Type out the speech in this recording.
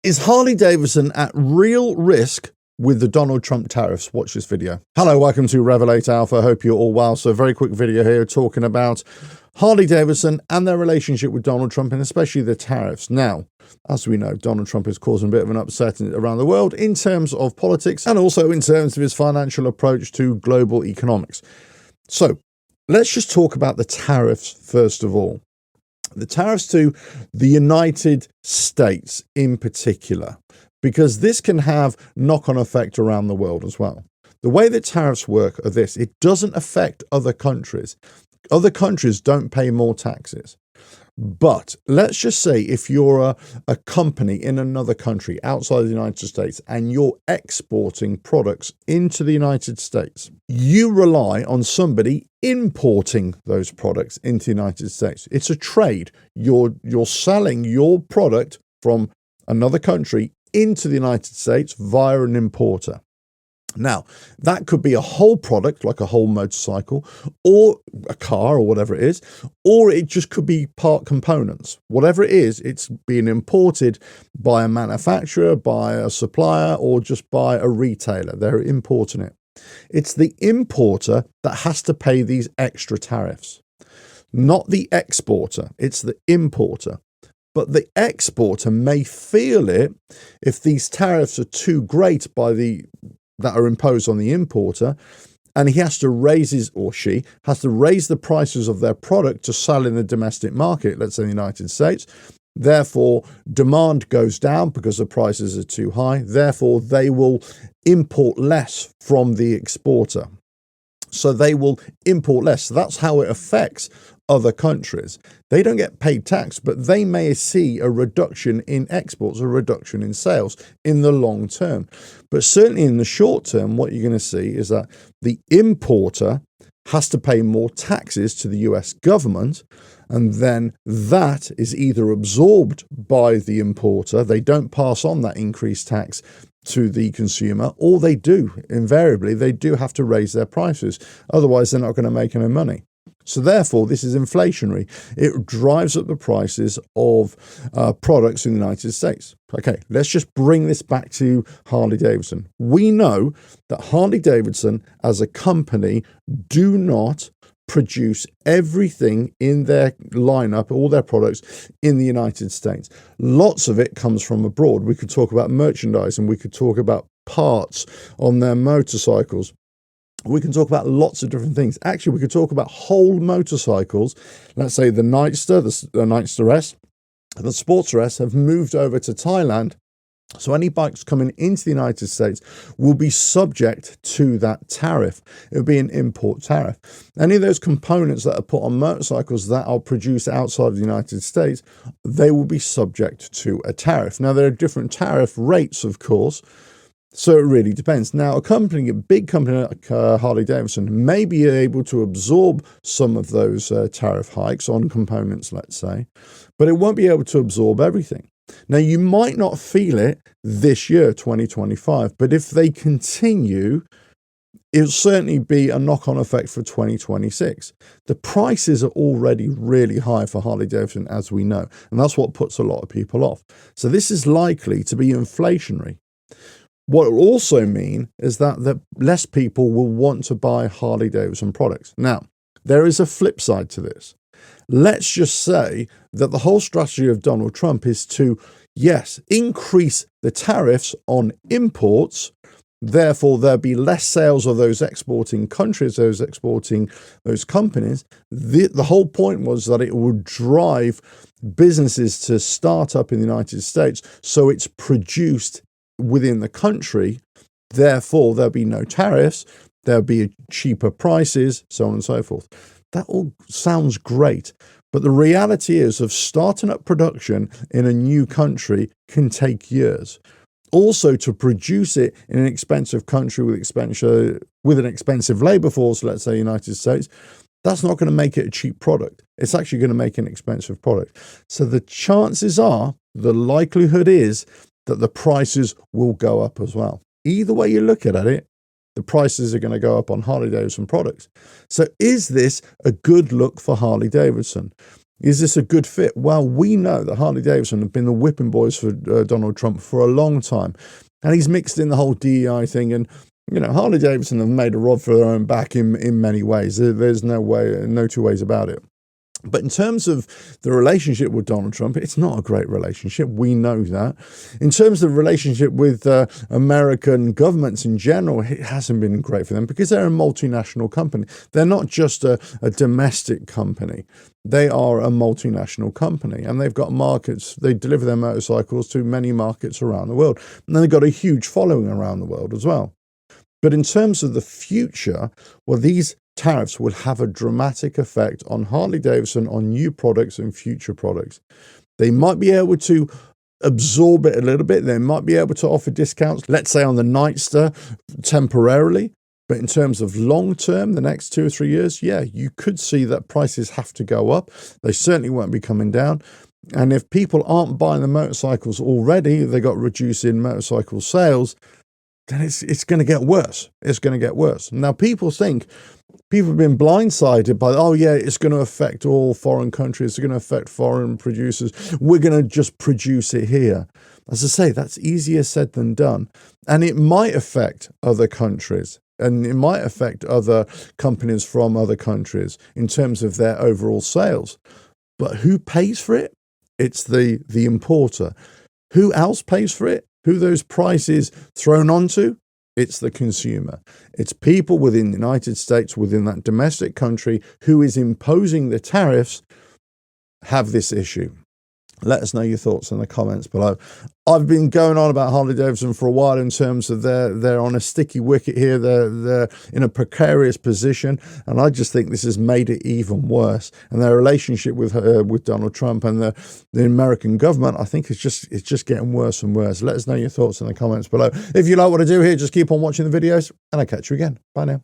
Is Harley Davidson at real risk with the Donald Trump tariffs? Watch this video. Hello, welcome to RevelatorAlf. I hope you're all well. So a very quick video here talking about Harley Davidson and their relationship with Donald Trump, and especially the tariffs. Now, as we know, Donald Trump is causing a bit of an upset around the world in terms of politics and also in terms of his financial approach to global economics. So let's just talk about the tariffs first of all. The tariffs to the United States in particular, because this can have knock-on effect around the world as well. The way that tariffs work are this: it doesn't affect other countries. Other countries don't pay more taxes. But let's just say if you're a company in another country outside the United States and you're exporting products into the United States, you rely on somebody importing those products into the United States. It's a trade. You're selling your product from another country into the United States via an importer. Now, that could be a whole product, like a whole motorcycle, or a car, or whatever it is, or it just could be part components. Whatever it is, it's being imported by a manufacturer, by a supplier, or just by a retailer. They're importing it. It's the importer that has to pay these extra tariffs, not the exporter. It's the importer. But the exporter may feel it if these tariffs are too great that are imposed on the importer, and he has to raise she has to raise the prices of their product to sell in the domestic market, let's say the United States. Therefore, demand goes down because the prices are too high. Therefore, they will import less from the exporter. So they will import less. So that's how it affects other countries. They don't get paid tax, but they may see a reduction in exports, a reduction in sales in the long term. But certainly in the short term, what you're going to see is that the importer has to pay more taxes to the US government, and then that is either absorbed by the importer. They don't pass on that increased tax to the consumer, or they do. Invariably, they do have to raise their prices. Otherwise, they're not going to make any money. So therefore, this is inflationary. It drives up the prices of products in the United States. Okay, let's just bring this back to Harley Davidson. We know that Harley Davidson as a company do not produce everything in their lineup, all their products in the United States. Lots of it comes from abroad. We could talk about merchandise, and we could talk about parts on their motorcycles. We can talk about lots of different things. Actually, we could talk about whole motorcycles. Let's say the Nightster, the Nightster S, the Sportster S have moved over to Thailand. So any bikes coming into the United States will be subject to that tariff. It will be an import tariff. Any of those components that are put on motorcycles that are produced outside of the United States, they will be subject to a tariff. Now, there are different tariff rates, of course. So it really depends. Now, a big company like Harley Davidson may be able to absorb some of those tariff hikes on components, let's say, but it won't be able to absorb everything. Now, you might not feel it this year, 2025, but if they continue, it'll certainly be a knock-on effect for 2026. The prices are already really high for Harley Davidson, as we know, and that's what puts a lot of people off. So this is likely to be inflationary. What it will also mean is that less people will want to buy Harley Davidson products. Now, there is a flip side to this. Let's just say that the whole strategy of Donald Trump is to, yes, increase the tariffs on imports. Therefore, there'll be less sales of those exporting countries, those companies. The whole point was that it would drive businesses to start up in the United States, so it's produced within the country. Therefore, there'll be no tariffs, there'll be cheaper prices, so on and so forth. That all sounds great, but the reality is of starting up production in a new country can take years. Also, to produce it in an expensive country with an expensive labor force, let's say United States, that's not going to make it a cheap product. It's actually going to make an expensive product. So the chances are, the likelihood is that the prices will go up as well. Either way you look at it, the prices are going to go up on Harley Davidson products. So is this a good look for Harley Davidson? Is this a good fit? Well, we know that Harley Davidson have been the whipping boys for Donald Trump for a long time. And he's mixed in the whole DEI thing. And, you know, Harley Davidson have made a rod for their own back in many ways. There's no two ways about it. But in terms of the relationship with Donald Trump, it's not a great relationship. We know that. In terms of the relationship with American governments in general, it hasn't been great for them because they're a multinational company. They're not just a domestic company. They are a multinational company, and they've got markets. They deliver their motorcycles to many markets around the world. And they've got a huge following around the world as well. But in terms of the future, well, these tariffs will have a dramatic effect on Harley Davidson, on new products and future products. They might be able to absorb it a little bit. They might be able to offer discounts, let's say on the Nightster temporarily. But in terms of long term, the next 2 or 3 years, yeah, you could see that prices have to go up. They certainly won't be coming down. And if people aren't buying the motorcycles already, they got reduced in motorcycle sales, then it's going to get worse. It's going to get worse. Now, people have been blindsided by, oh yeah, it's going to affect all foreign countries. It's going to affect foreign producers. We're going to just produce it here. As I say, that's easier said than done. And it might affect other countries. And it might affect other companies from other countries in terms of their overall sales. But who pays for it? It's the importer. Who else pays for it? Who those prices thrown onto? It's the consumer. It's people within the United States, within that domestic country, who is imposing the tariffs, have this issue. Let us know your thoughts in the comments below. I've been going on about Harley Davidson for a while in terms of they're on a sticky wicket here. They're in a precarious position, and I just think this has made it even worse. And their relationship with Donald Trump and the American government, I think it's just getting worse and worse. Let us know your thoughts in the comments below. If you like what I do here, just keep on watching the videos, and I'll catch you again. Bye now.